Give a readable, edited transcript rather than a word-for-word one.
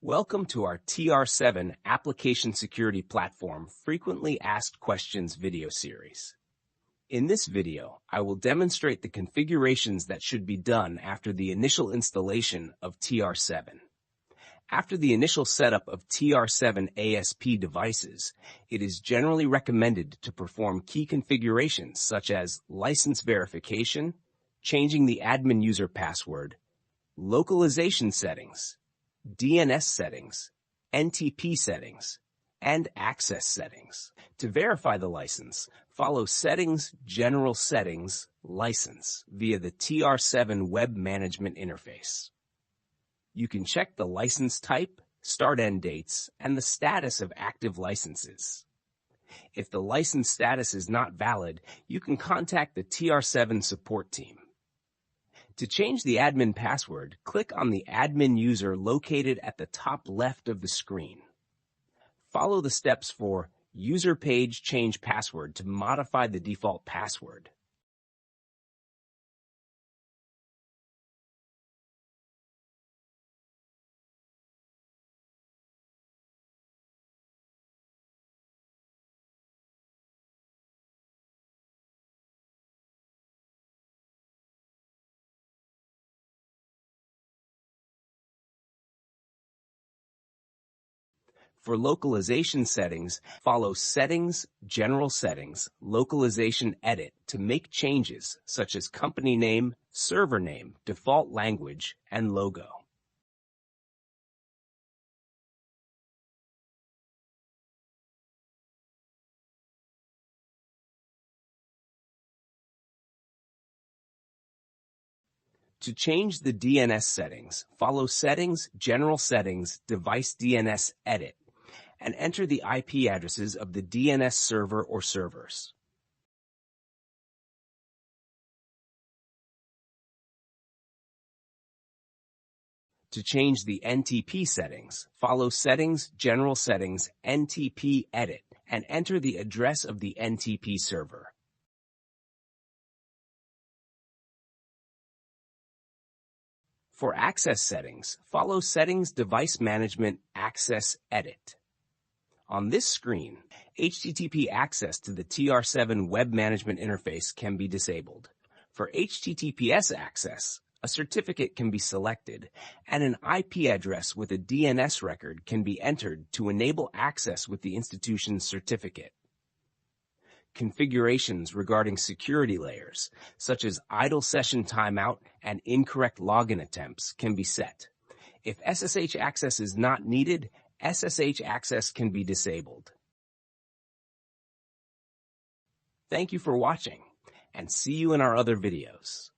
Welcome to our TR7 Application Security Platform Frequently Asked Questions video series. In this video, I will demonstrate the configurations that should be done after the initial installation of TR7. After the initial setup of TR7 ASP devices, it is generally recommended to perform key configurations such as license verification, changing the admin user password, localization settings, DNS settings, NTP settings, and access settings. To verify the license, follow Settings, General Settings, License via the TR7 Web Management Interface. You can check the license type, start-end dates, and the status of active licenses. If the license status is not valid, you can contact the TR7 support team. To change the admin password, click on the admin user located at the top left of the screen. Follow the steps for User Page Change Password to modify the default password. For localization settings, follow Settings, General Settings, Localization Edit to make changes such as company name, server name, default language, and logo. To change the DNS settings, follow Settings, General Settings, Device DNS Edit, and enter the IP addresses of the DNS server or servers. To change the NTP settings, follow Settings, General Settings, NTP Edit, and enter the address of the NTP server. For access settings, follow Settings, Device Management, Access Edit. On this screen, HTTP access to the TR7 Web Management Interface can be disabled. For HTTPS access, a certificate can be selected, and an IP address with a DNS record can be entered to enable access with the institution's certificate. Configurations regarding security layers, such as idle session timeout and incorrect login attempts, can be set. If SSH access is not needed, SSH access can be disabled. Thank you for watching, and see you in our other videos.